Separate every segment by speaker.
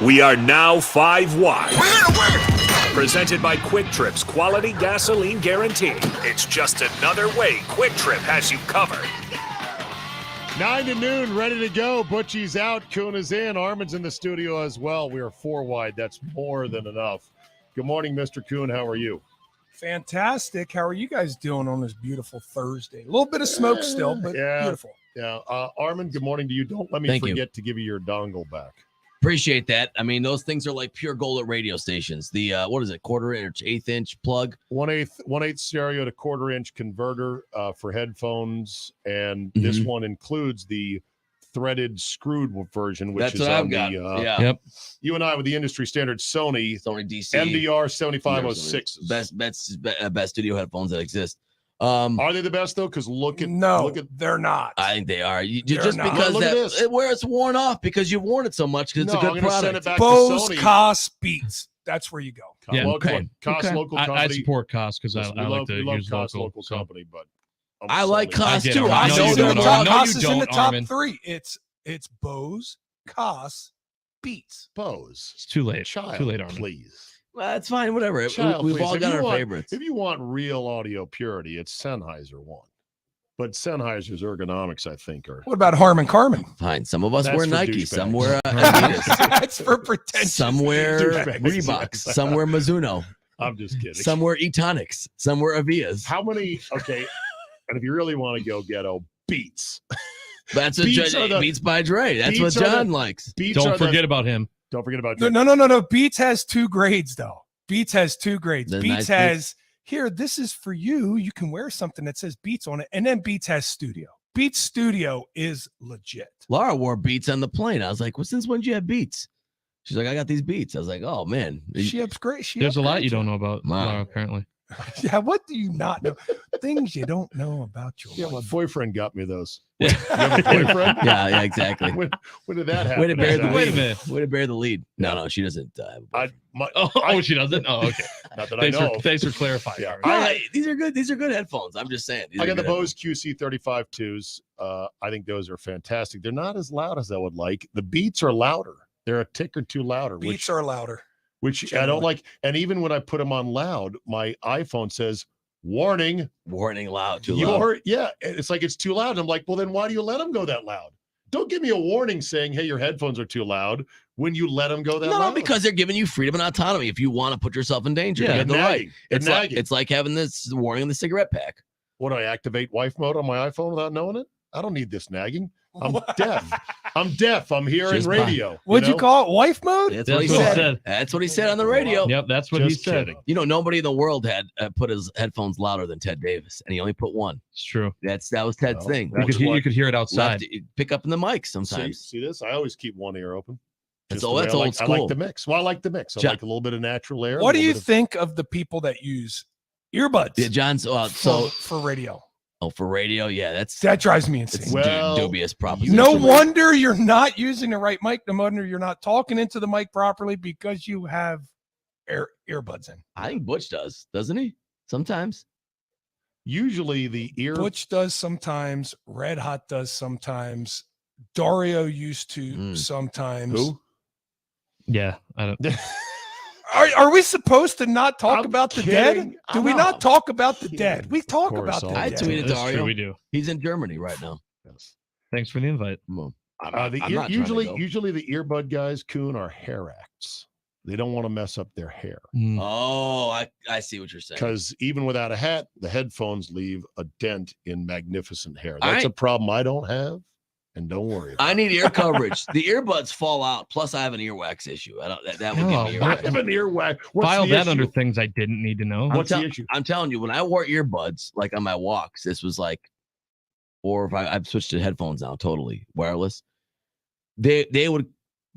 Speaker 1: We are now 5 wide. Presented by Quick Trip's quality gasoline guarantee. It's just another way Quick Trip has you covered.
Speaker 2: 9 to noon, ready to go. Butchie's out, Kuhn is in, Armin's in the studio as well. We are 4 wide. That's more than enough. Good morning, Mr. Kuhn. How are you?
Speaker 3: Fantastic. How are you guys doing on this beautiful Thursday? A little bit of smoke still, but beautiful.
Speaker 2: Yeah. Armin, good morning to you. Don't let me forget to give you your dongle back.
Speaker 4: Appreciate that. I mean, those things are like pure gold at radio stations. The what is it, 1/4 inch, 1/8 inch plug?
Speaker 2: 1/8 stereo to 1/4 inch converter for headphones, and this one includes the threaded screwed version, which is on the you and I with the industry standard Sony
Speaker 4: DC
Speaker 2: MDR 7506.
Speaker 4: Best studio headphones that exist.
Speaker 2: Are they the best though? Because look at
Speaker 3: they're not.
Speaker 4: I think they are.
Speaker 3: Just
Speaker 4: not. Because where it's worn off because you've worn it so much because it's a good product.
Speaker 2: Send it back
Speaker 3: Bose,
Speaker 2: to Sony.
Speaker 3: Koss, Beats. That's where you go.
Speaker 5: Yeah,
Speaker 2: Koss local company.
Speaker 5: I support Koss because I like to use
Speaker 2: Koss
Speaker 5: local
Speaker 2: company, but
Speaker 4: I like Koss too.
Speaker 5: I know you don't.
Speaker 3: Koss is in the top 3. It's Bose, Koss, Beats.
Speaker 2: Bose.
Speaker 5: It's too late.
Speaker 2: Child,
Speaker 5: too late, Armin.
Speaker 2: Please.
Speaker 4: Well, that's fine. Whatever. We've all got our favorites.
Speaker 2: If you want real audio purity, it's Sennheiser one. But Sennheiser's ergonomics, I think, are.
Speaker 3: What about Harman Kardon?
Speaker 4: Fine. Some of us wear Nike. Some wear
Speaker 3: Adidas. That's for pretentious.
Speaker 4: Some wear Reebok. Some wear Mizuno.
Speaker 2: I'm just kidding.
Speaker 4: Some wear Etonics. Some wear Avias.
Speaker 2: How many? Okay. And if you really want to go ghetto, Beats.
Speaker 4: That's Beats by Dre. That's what John likes.
Speaker 5: Don't forget about him.
Speaker 2: Don't forget about
Speaker 3: No. Beats has 2 grades though. Beats has 2 grades. Beats has here. This is for you. You can wear something that says Beats on it, and then Beats has Studio. Beats Studio is legit.
Speaker 4: Laura wore Beats on the plane. I was like, "Well, since when did you have Beats?" She's like, "I got these Beats." I was like, "Oh man,
Speaker 3: she upgrades.
Speaker 5: There's a lot you don't know about Laura, apparently."
Speaker 3: Yeah, what do you not know? Things you don't know about your
Speaker 2: my boyfriend got me those.
Speaker 4: You
Speaker 2: have a boyfriend?
Speaker 4: yeah, exactly.
Speaker 2: When did that happen?
Speaker 4: Way to bear the lead.
Speaker 5: Wait a minute.
Speaker 4: Way to bear the lead. No, she doesn't.
Speaker 5: She doesn't? Oh, okay.
Speaker 2: Not that I know.
Speaker 5: Thanks for clarifying.
Speaker 4: Yeah, these are good. These are good headphones. I'm just saying.
Speaker 2: I got the Bose QC35-2s. I think those are fantastic. They're not as loud as I would like. The Beats are louder. They're a tick or two louder.
Speaker 3: Beats are louder.
Speaker 2: Which generally. I don't like. And even when I put them on loud, my iPhone says, warning
Speaker 4: loud, too loud.
Speaker 2: Yeah, it's like it's too loud. And I'm like, well, then why do you let them go that loud? Don't give me a warning saying, hey, your headphones are too loud when you let them go that loud.
Speaker 4: No, because they're giving you freedom and autonomy if you want to put yourself in danger.
Speaker 2: Yeah,
Speaker 4: it's like having this warning in the cigarette pack.
Speaker 2: What do I activate wife mode on my iPhone without knowing it? I don't need this nagging. I'm deaf. I'm hearing radio.
Speaker 3: What'd you call it? Wife mode?
Speaker 4: That's what he said. That's what he said on the radio.
Speaker 5: Yep, that's what he said.
Speaker 2: Kidding.
Speaker 4: You know, nobody in the world had put his headphones louder than Ted Davis, and he only put one.
Speaker 5: It's true.
Speaker 4: That was Ted's thing.
Speaker 5: You could hear it outside.
Speaker 4: Pick up in the mic sometimes.
Speaker 2: See this? I always keep one ear open.
Speaker 4: That's old school.
Speaker 2: I like the mix. Well, I like the mix. I like a little bit of natural air.
Speaker 3: What do you think of the people that use earbuds?
Speaker 4: Yeah, John's
Speaker 3: for radio.
Speaker 4: Oh, for radio, yeah,
Speaker 3: that drives me insane.
Speaker 4: It's dubious proposition.
Speaker 3: No wonder you're not using the right mic. No wonder you're not talking into the mic properly because you have earbuds in.
Speaker 4: I think Butch does, doesn't he? Sometimes.
Speaker 2: Usually the ear.
Speaker 3: Butch does sometimes. Red Hot does sometimes. Dario used to sometimes.
Speaker 2: Who?
Speaker 5: Yeah, I don't.
Speaker 3: Are we supposed to not talk about the dead? Do we not talk about the dead? We talk about the dead.
Speaker 4: I tweeted Dario.
Speaker 5: We do.
Speaker 4: He's in Germany right now.
Speaker 2: Yes.
Speaker 5: Thanks for the invite.
Speaker 2: Usually the earbud guys, Kuhn, are hair acts. They don't want to mess up their hair.
Speaker 4: Oh, I see what you're saying.
Speaker 2: Because even without a hat, the headphones leave a dent in magnificent hair. That's a problem I don't have. And don't worry.
Speaker 4: I need ear coverage. The earbuds fall out. Plus, I have an earwax issue. That would give me earwax.
Speaker 2: I have an earwax.
Speaker 5: File that under things I didn't need to know.
Speaker 2: What's the issue?
Speaker 4: I'm telling you, when I wore earbuds, like on my walks, this was like 4 or 5. I've switched to headphones now, totally wireless. The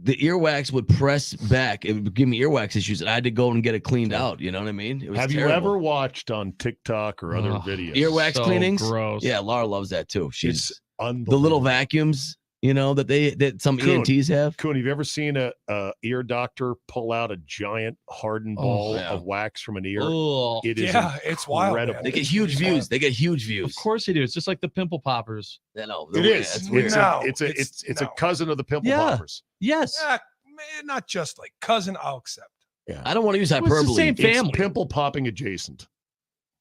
Speaker 4: earwax would press back. It would give me earwax issues, and I had to go and get it cleaned out. You know what I mean? It was
Speaker 2: terrible. You ever watched on TikTok or other videos
Speaker 4: earwax cleanings?
Speaker 5: Gross.
Speaker 4: Yeah, Laura loves that too. She's
Speaker 2: the
Speaker 4: little vacuums. You know, that some ENTs have.
Speaker 2: Coon, have you ever seen a ear doctor pull out a giant hardened ball of wax from an ear?
Speaker 4: Oh,
Speaker 2: it is
Speaker 3: it's wild. Man.
Speaker 4: They get huge views. They get huge views.
Speaker 5: Of course they do. It's just like the pimple poppers.
Speaker 2: It is. It's a cousin of the pimple poppers.
Speaker 5: Yes.
Speaker 3: Yeah, not just like cousin. I'll accept.
Speaker 2: Yeah.
Speaker 4: I don't want to use hyperbole.
Speaker 5: It's the same family.
Speaker 2: It's pimple popping adjacent.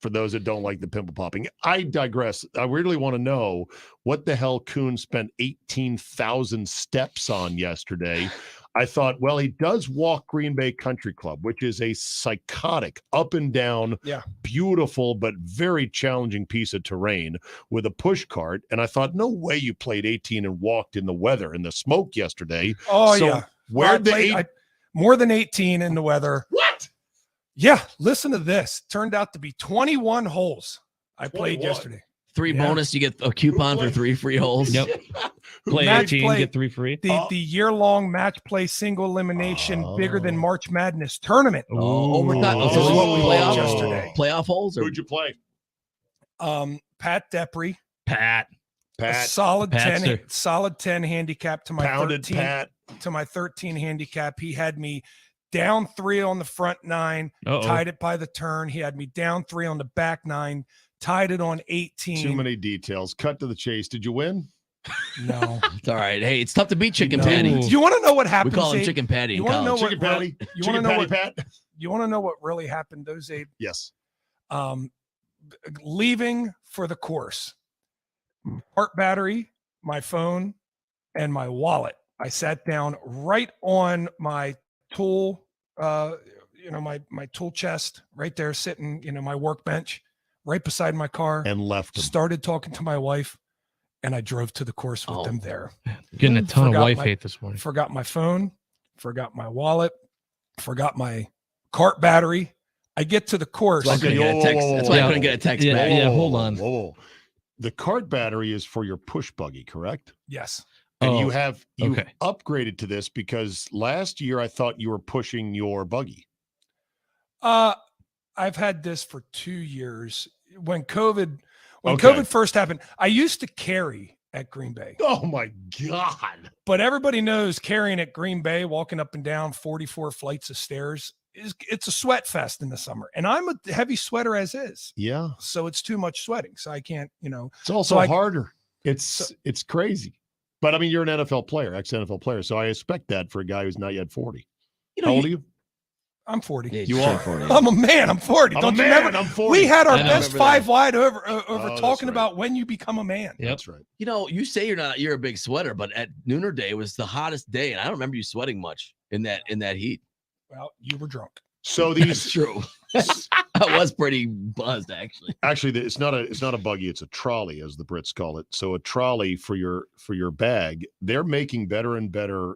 Speaker 2: For those that don't like the pimple popping, I digress. I really want to know what the hell Coon spent 18,000 steps on yesterday. I thought, well, he does walk Green Bay Country Club, which is a psychotic, up and down, beautiful, but very challenging piece of terrain with a push cart. And I thought, no way you played 18 and walked in the weather and the smoke yesterday.
Speaker 3: Oh, so
Speaker 2: where'd
Speaker 3: more than 18 in the weather.
Speaker 2: What?
Speaker 3: Yeah, listen to this. Turned out to be 21 holes I played yesterday.
Speaker 4: 3 bonus, you get a coupon for 3 free holes.
Speaker 5: Yep. Play 18, get 3 free.
Speaker 3: The year-long match play single elimination bigger than March Madness tournament.
Speaker 4: Overtime.
Speaker 3: This is what we played
Speaker 4: playoff
Speaker 3: yesterday.
Speaker 4: Playoff holes?
Speaker 2: Who'd you play?
Speaker 3: Pat Depry.
Speaker 5: Pat.
Speaker 3: Solid
Speaker 5: Pat's
Speaker 3: 10 solid 10 handicap to my
Speaker 2: Pounded
Speaker 3: 13
Speaker 2: Pat.
Speaker 3: to my 13 handicap. He had me down 3 on the front 9, tied it by the turn. He had me down 3 on the back 9, tied it on 18.
Speaker 2: Too many details. Cut to the chase. Did you win?
Speaker 3: No.
Speaker 4: It's all right. Hey, it's tough to beat Chicken Patty.
Speaker 3: Do you want to know what happened?
Speaker 4: We call him Chicken Patty.
Speaker 3: You want to know what
Speaker 2: Chicken Patty?
Speaker 3: You want to know what
Speaker 2: Pat?
Speaker 3: You want to know what really happened, those Abe?
Speaker 2: Yes.
Speaker 3: Leaving for the course. Heart battery, my phone, and my wallet. I sat down right on my tool, my tool chest right there sitting, my workbench right beside my car,
Speaker 2: and left him.
Speaker 3: Started talking to my wife, and I drove to the course with them there.
Speaker 5: Getting a ton of wife hate this morning.
Speaker 3: Forgot my phone, forgot my wallet, forgot my cart battery. I get to the course.
Speaker 4: That's why I couldn't get a text back.
Speaker 5: Yeah, hold on.
Speaker 2: Whoa. The cart battery is for your push buggy, correct?
Speaker 3: Yes.
Speaker 2: And you upgraded to this because last year I thought you were pushing your buggy.
Speaker 3: I've had this for 2 years. When COVID first happened, I used to carry at Green Bay.
Speaker 2: Oh my God.
Speaker 3: But everybody knows carrying at Green Bay, walking up and down 44 flights of stairs, it's a sweat fest in the summer. And I'm a heavy sweater as is.
Speaker 2: Yeah.
Speaker 3: So it's too much sweating. So I can't,
Speaker 2: It's also harder. It's crazy. But I mean, you're an NFL player, ex-NFL player. So I expect that for a guy who's not yet 40. How old are you?
Speaker 3: I'm 40.
Speaker 4: Yeah,
Speaker 2: you are
Speaker 4: 40.
Speaker 3: I'm a man. I'm 40.
Speaker 2: Don't you remember? I'm 40.
Speaker 3: We had our best 5 wide over talking
Speaker 2: right.
Speaker 3: about when you become a man.
Speaker 5: Yep.
Speaker 2: That's right.
Speaker 4: You say you're a big sweater, but at Nooner Day was the hottest day, and I don't remember you sweating much in that heat.
Speaker 3: Well, you were drunk.
Speaker 2: So
Speaker 4: That's true. I was pretty buzzed, actually.
Speaker 2: Actually, it's not a buggy. It's a trolley, as the Brits call it. So a trolley for your bag. They're making better and better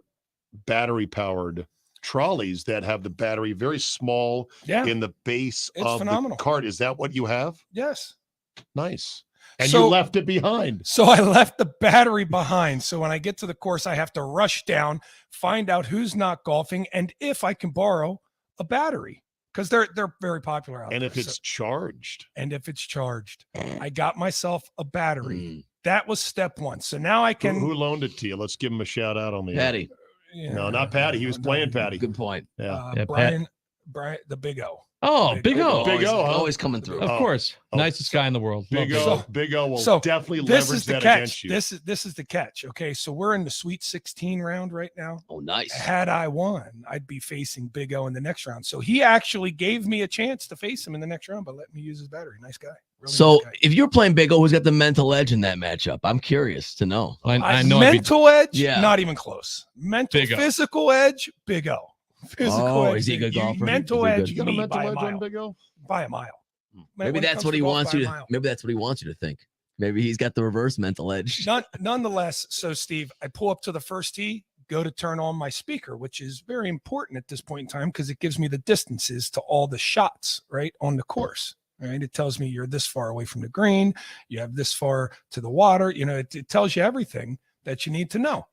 Speaker 2: battery-powered trolleys that have the battery very small in the base of the cart. Is that what you have?
Speaker 3: Yes.
Speaker 2: Nice. And you left it behind.
Speaker 3: So I left the battery behind. So when I get to the course, I have to rush down, find out who's not golfing, and if I can borrow a battery, because they're very popular out there.
Speaker 2: And if it's charged.
Speaker 3: I got myself a battery. That was step 1. So now I can.
Speaker 2: Who loaned it to you? Let's give him a shout out on the
Speaker 4: Patty.
Speaker 2: No, not Patty. He was playing Patty.
Speaker 4: Good point.
Speaker 2: Yeah.
Speaker 3: Brian, the Big O.
Speaker 5: Oh, Big O.
Speaker 2: Big O,
Speaker 4: always coming through.
Speaker 5: Of course. Nicest guy in the world.
Speaker 2: Big O will definitely leverage that against you.
Speaker 3: This is the catch. Okay, so we're in the Sweet 16 round right now.
Speaker 4: Oh, nice.
Speaker 3: Had I won, I'd be facing Big O in the next round. So he actually gave me a chance to face him in the next round, but let me use his battery. Nice guy. Really nice guy.
Speaker 4: If you're playing Big O, who's got the mental edge in that matchup? I'm curious to know.
Speaker 5: I know
Speaker 3: mental edge?
Speaker 4: Yeah.
Speaker 3: Not even close. Physical edge? Big O. Edge,
Speaker 4: is he a good golfer?
Speaker 3: Mental edge.
Speaker 2: You got a mental edge on Big O?
Speaker 3: By a mile.
Speaker 4: Maybe that's what he wants you to. Maybe that's what he wants you to think. Maybe he's got the reverse mental edge.
Speaker 3: Nonetheless, so Steve, I pull up to the first tee, go to turn on my speaker, which is very important at this point in time because it gives me the distances to all the shots right on the course. Right? It tells me you're this far away from the green, you have this far to the water. It tells you everything that you need to know.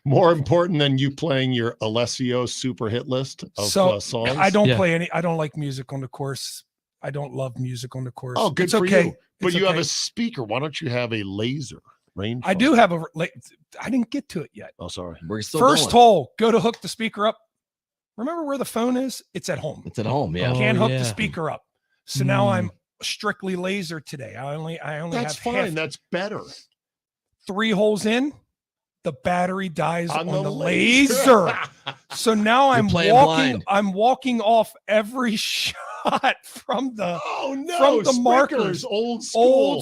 Speaker 2: More important than you playing your Alessio super hit list of songs?
Speaker 3: I don't play any. I don't like music on the course. I don't love music on the course.
Speaker 2: Oh, good for you. But you have a speaker. Why don't you have a laser? Range.
Speaker 3: I do have I didn't get to it yet.
Speaker 2: Oh, sorry.
Speaker 4: We're still
Speaker 3: First
Speaker 4: going.
Speaker 3: hole, go to hook the speaker up. Remember where the phone is? It's at home.
Speaker 4: It's at home. Yeah.
Speaker 3: Can't hook the speaker up. So now I'm strictly laser today. I only
Speaker 2: That's
Speaker 3: have
Speaker 2: fine. That's better.
Speaker 3: 3 holes in. The battery dies on the laser. So now I'm walking off every shot from the markers.
Speaker 2: Old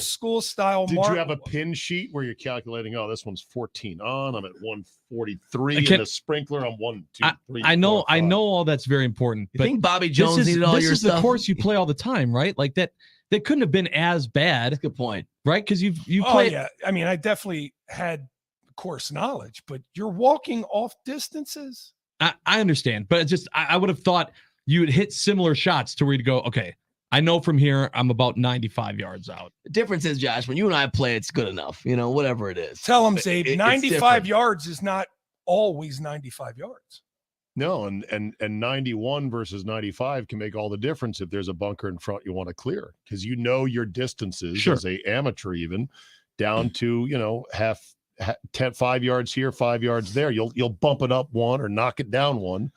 Speaker 3: school style.
Speaker 2: Did you have a pin sheet where you're calculating? Oh, this one's 14 on. I'm at 143, and the sprinkler I'm 1, 2, 3.
Speaker 5: I know all that's very important. But
Speaker 4: I think Bobby Jones needed all your stuff.
Speaker 5: This is the course you play all the time, right? Like that couldn't have been as bad.
Speaker 4: That's a good point,
Speaker 5: right? Because you
Speaker 3: oh,
Speaker 5: played.
Speaker 3: Yeah, I mean, I definitely had course knowledge, but you're walking off distances.
Speaker 5: I understand, but it's just I would have thought you would hit similar shots to where you'd go, okay, I know from here I'm about 95 yards out.
Speaker 4: The difference is, Josh, when you and I play, it's good enough, whatever it is.
Speaker 3: Tell him, Zabe, 95 yards is not always 95 yards.
Speaker 2: No, and 91 versus 95 can make all the difference if there's a bunker in front you want to clear, because your distances as a amateur even down to half 5 yards here, 5 yards there. You'll bump it up 1 or knock it down 1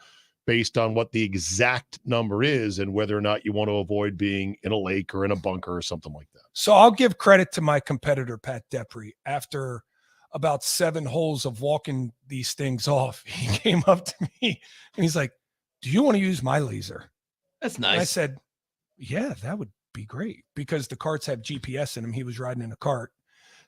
Speaker 2: based on what the exact number is and whether or not you want to avoid being in a lake or in a bunker or something like that.
Speaker 3: So I'll give credit to my competitor, Pat Depre. After about 7 holes of walking these things off, he came up to me and he's like, "Do you want to use my laser?"
Speaker 4: That's nice.
Speaker 3: And I said, "Yeah, that would be great," because the carts have GPS in them. He was riding in a cart.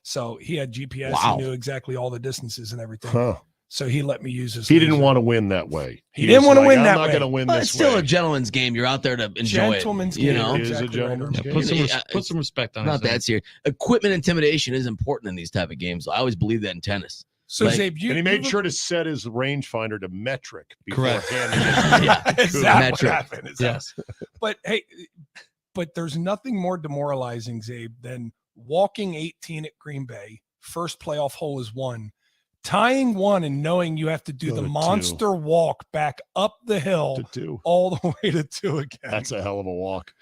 Speaker 3: So he had GPS. Wow. He knew exactly all the distances and everything. Huh. So he let me use his laser.
Speaker 2: Didn't want to win that way.
Speaker 3: He didn't want to win that way.
Speaker 2: I'm not going to win this way.
Speaker 4: It's still a gentleman's game. You're out there to enjoy
Speaker 3: gentleman's
Speaker 4: it.
Speaker 3: Game.
Speaker 2: It is a gentleman's game.
Speaker 5: Put some respect on it.
Speaker 4: Not that serious. Equipment intimidation is important in these type of games. I always believe that in tennis.
Speaker 3: So Zabe,
Speaker 2: and he made sure to set his rangefinder to metric before handing
Speaker 3: it. Exactly what happened.
Speaker 5: Yes.
Speaker 3: But hey, there's nothing more demoralizing, Zabe, than walking 18 at Green Bay. First playoff hole is 1, tying 1 and knowing you have to do the monster 2. Walk back up the hill
Speaker 2: to 2,
Speaker 3: all the way to 2 again.
Speaker 2: That's a hell of a walk.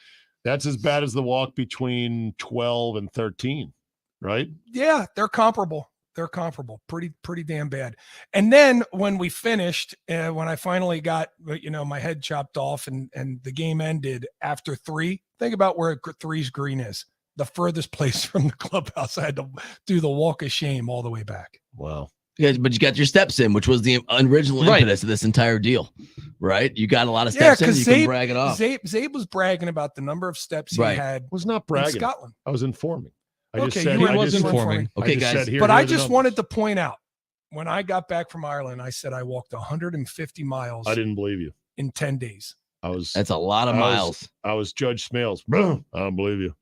Speaker 2: That's as bad as the walk between 12 and 13, right?
Speaker 3: Yeah, they're comparable. Pretty damn bad. And then when we finished, when I finally got, my head chopped off and the game ended after 3, think about where 3's green is. The furthest place from the clubhouse. I had to do the walk of shame all the way back.
Speaker 2: Wow.
Speaker 4: Yeah, but you got your steps in, which was the original impetus of this entire deal, right? You got a lot of steps in. You can brag it off.
Speaker 3: Zabe was bragging about the number of steps he had.
Speaker 2: Was not bragging.
Speaker 3: In Scotland.
Speaker 2: I was informing. I
Speaker 5: was informing.
Speaker 4: Okay, guys.
Speaker 3: But I just wanted to point out, when I got back from Ireland, I said I walked 150 miles.
Speaker 2: I didn't believe you.
Speaker 3: In 10 days.
Speaker 4: That's a lot of miles.
Speaker 2: I was Judge Smales. I don't believe you.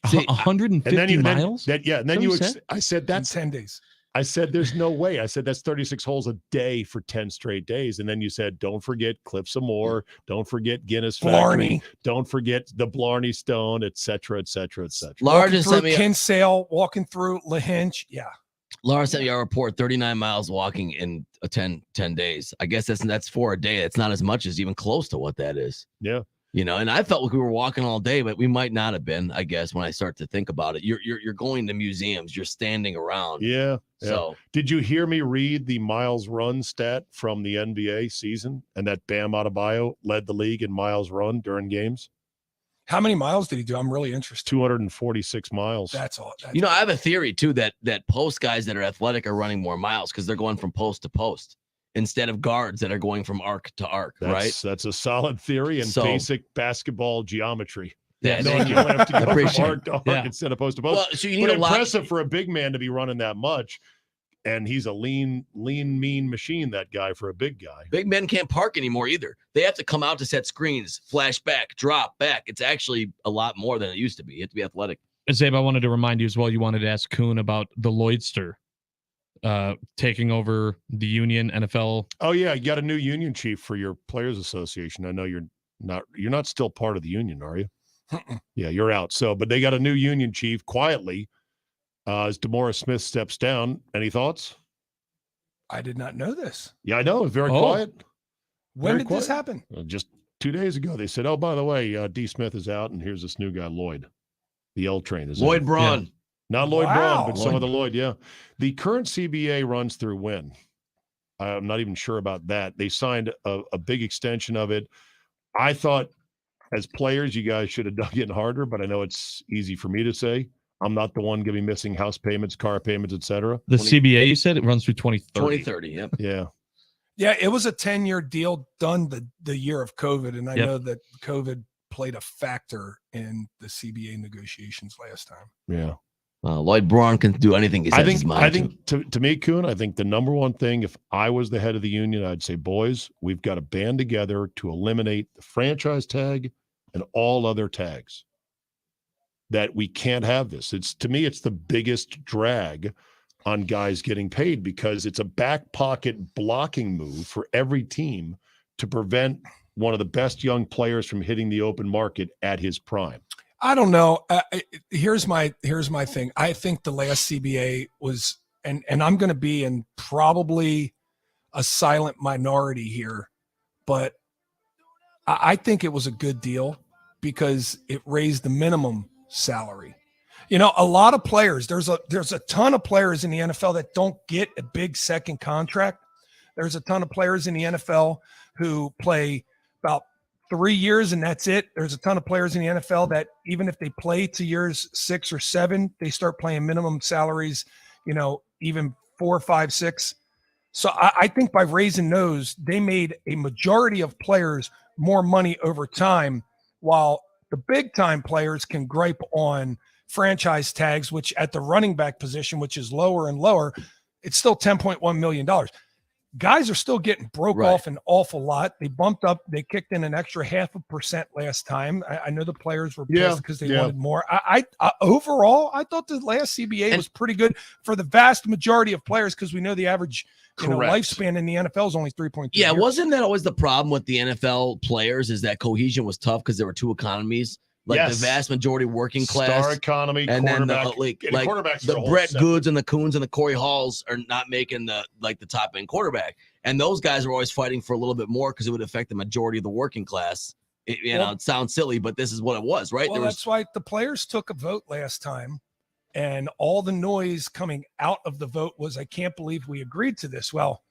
Speaker 5: 150 miles?
Speaker 2: I said that's
Speaker 3: 10 days.
Speaker 2: I said there's no way. I said that's 36 holes a day for 10 straight days. And then you said, don't forget Cliffs of Moher, don't forget Guinness Factory, don't forget the Blarney Stone, et cetera, et cetera, et cetera.
Speaker 3: Largest Kinsale, walking through Lahinch. Yeah.
Speaker 4: Laura sent me a report, 39 miles walking in 10 days. I guess that's 4 a day. It's not as much as even close to what that is.
Speaker 2: Yeah.
Speaker 4: And I felt like we were walking all day, but we might not have been, I guess, when I start to think about it. You're going to museums, you're standing around.
Speaker 2: Yeah.
Speaker 4: So
Speaker 2: did you hear me read the miles run stat from the NBA season and that Bam Adebayo led the league in miles run during games?
Speaker 3: How many miles did he do? I'm really interested.
Speaker 2: 246 miles.
Speaker 3: That's all.
Speaker 4: I have a theory too that post guys that are athletic are running more miles because they're going from post to post instead of guards that are going from arc to arc, right?
Speaker 2: That's a solid theory and basic basketball geometry.
Speaker 4: Yeah,
Speaker 2: you don't have to go from arc to arc instead of post to post.
Speaker 4: Well, so you need
Speaker 2: impressive for a big man to be running that much. And he's a lean, mean machine, that guy, for a big guy.
Speaker 4: Big men can't park anymore either. They have to come out to set screens, flash back, drop back. It's actually a lot more than it used to be. You have to be athletic.
Speaker 5: Zabe, I wanted to remind you as well, you wanted to ask Kuhn about the Lloydster taking over the union, NFL.
Speaker 2: Oh, yeah. You got a new union chief for your Players Association. I know you're not still part of the union, are you? Yeah, you're out. But they got a new union chief quietly. As DeMaurice Smith steps down, any thoughts?
Speaker 3: I did not know this.
Speaker 2: Yeah, I know. It's very quiet.
Speaker 3: When did this happen?
Speaker 2: Just 2 days ago. They said, oh, by the way, D. Smith is out, and here's this new guy, Lloyd. The L train is
Speaker 4: Lloyd Braun.
Speaker 2: Not Lloyd Braun, but some of the Lloyd, yeah. The current CBA runs through when? I'm not even sure about that. They signed a big extension of it. I thought as players, you guys should have dug in harder, but I know it's easy for me to say. I'm not the one going to be missing house payments, car payments, etc.
Speaker 5: The CBA, you said, it runs through 2030.
Speaker 4: 2030, yep.
Speaker 2: Yeah.
Speaker 3: Yeah, it was a 10-year deal done the year of COVID, and I know that COVID played a factor in the CBA negotiations last time.
Speaker 2: Yeah.
Speaker 4: Lloyd Braun can do anything he sets his mind
Speaker 2: to me, Kuhn, I think the number one thing, if I was the head of the union, I'd say, boys, we've got to band together to eliminate the franchise tag and all other tags. That we can't have this. To me, it's the biggest drag on guys getting paid because it's a back pocket blocking move for every team to prevent one of the best young players from hitting the open market at his prime.
Speaker 3: I don't know. Here's my thing. I think the last CBA was, and I'm going to be in probably a silent minority here, but I think it was a good deal because it raised the minimum salary. You know, a lot of players, there's a ton of players in the NFL that don't get a big second contract. There's a ton of players in the NFL who play about 3 years and that's it. There's a ton of players in the NFL that even if they play to years 6 or 7, they start playing minimum salaries, you know, even 4, 5, 6. So I think by raising those, they made a majority of players more money over time, while the big time players can gripe on franchise tags, which at the running back position, which is lower and lower, it's still $10.1 million. Guys are still getting broke off an awful lot. They bumped up, they kicked in an extra 0.5% last time. I know the players were pissed because they wanted more. I overall, I thought the last CBA was pretty good for the vast majority of players because we know the average lifespan in the NFL is only 3.2 years.
Speaker 4: Wasn't that always the problem with the NFL players is that cohesion was tough because there were two economies? Like the vast majority working class.
Speaker 2: Star economy,
Speaker 4: and then the Brett Goods and the Coons and the Corey Halls are not making the top end quarterback. And those guys are always fighting for a little bit more because it would affect the majority of the working class. It sounds silly, but this is what it was, right?
Speaker 3: Well, that's why the players took a vote last time. And all the noise coming out of the vote was, I can't believe we agreed to this. Well,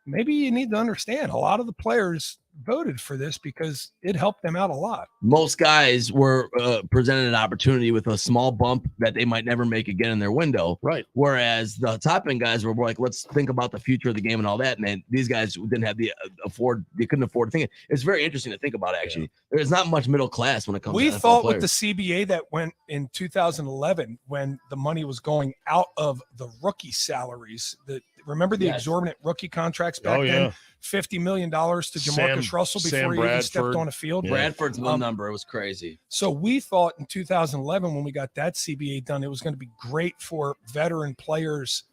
Speaker 3: maybe you need to understand a lot of the players voted for this because it helped them out a lot.
Speaker 4: Most guys were presented an opportunity with a small bump that they might never make again in their window.
Speaker 2: Right.
Speaker 4: Whereas the top end guys were like, let's think about the future of the game and all that. And then these guys didn't have they couldn't afford to think it. It's very interesting to think about, actually. Yeah. There's not much middle class when it comes to NFL players. We thought
Speaker 3: with the CBA that went in 2011, when the money was going out of the rookie salaries, remember the exorbitant rookie contracts back then? $50 million to Jamarcus Russell before he even stepped on a field.
Speaker 4: Bradford's one number. It was crazy.
Speaker 3: So we thought in 2011, when we got that CBA done, it was going to be great for veteran players,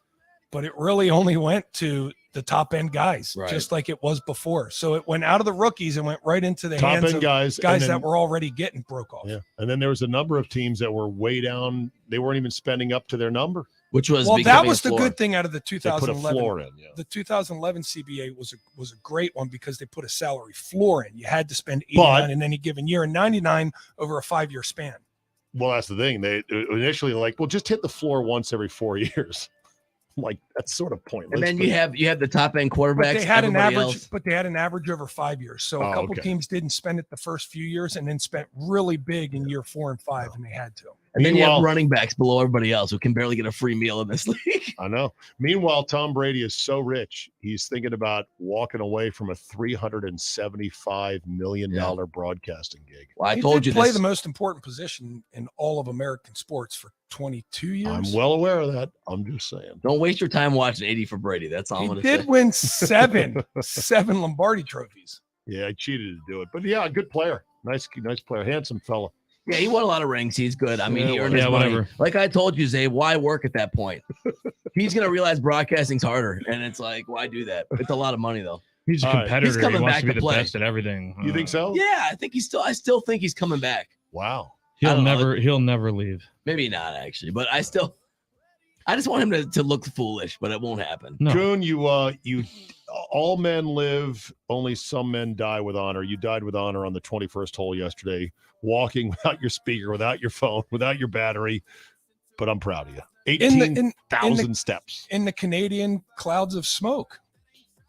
Speaker 3: but it really only went to the top end guys, just like it was before. So it went out of the rookies and went right into the
Speaker 2: top
Speaker 3: hands
Speaker 2: end
Speaker 3: of
Speaker 2: guys
Speaker 3: that were already getting broke off.
Speaker 2: Yeah. And then there was a number of teams that were way down. They weren't even spending up to their number.
Speaker 4: Which was
Speaker 3: that was the good thing out of the 2011.
Speaker 2: They put a floor in,
Speaker 3: The 2011 CBA was a great one because they put a salary floor in. You had to spend 89 in any given year and 99 over a 5-year span.
Speaker 2: Well, that's the thing. They initially just hit the floor once every 4 years. Like, that's sort of pointless.
Speaker 4: And then you have the top end quarterbacks.
Speaker 3: But they had an average over 5 years. So a couple teams didn't spend it the first few years and then spent really big in year 4 and 5, and they had to.
Speaker 4: And then you have running backs below everybody else who can barely get a free meal in this league.
Speaker 2: I know. Meanwhile, Tom Brady is so rich, he's thinking about walking away from a $375 million broadcasting gig.
Speaker 3: Well, I told you play the most important position in all of American sports for 22 years.
Speaker 2: I'm well aware of that. I'm just saying.
Speaker 4: Don't waste your time watching 80 for Brady. That's all I'm going to say.
Speaker 3: He did win seven Lombardi trophies.
Speaker 2: Yeah, I cheated to do it. But yeah, good player. Nice player. Handsome fella.
Speaker 4: Yeah, he won a lot of rings. He's good. I mean, he earned his money. Whatever. Like I told you, Zay, why work at that point? He's going to realize broadcasting's harder. And it's like, why do that? It's a lot of money, though.
Speaker 5: He's a competitor. He's coming he wants back to be the best at everything.
Speaker 2: You think so?
Speaker 4: Yeah, I still think he's coming back.
Speaker 2: Wow.
Speaker 5: He'll never leave.
Speaker 4: Maybe not, actually. But I just want him to look foolish, but it won't happen.
Speaker 5: No.
Speaker 2: Kuhn, you all men live, only some men die with honor. You died with honor on the 21st hole yesterday, walking without your speaker, without your phone, without your battery, but I'm proud of you. 18,000 steps.
Speaker 3: In the Canadian clouds of smoke.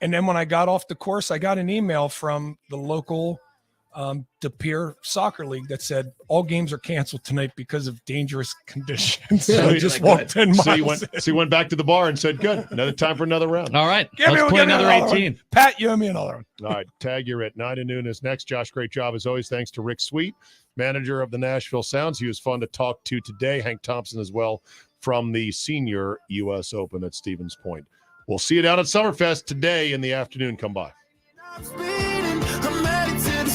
Speaker 3: And then when I got off the course, I got an email from the local De Pere Soccer League that said all games are canceled tonight because of dangerous conditions. So I just walked 10 miles.
Speaker 2: So you went back to the bar and said, good, another time for another round.
Speaker 5: All right, let's play another 18.
Speaker 3: Pat, you and me another one.
Speaker 2: All right, Tag, you're at 9 to noon is next. Josh, great job as always. Thanks to Rick Sweet, manager of the Nashville Sounds. He was fun to talk to today. Hank Thompson as well from the Senior U.S. Open at Stevens Point. We'll see you down at Summerfest today in the afternoon. Come by.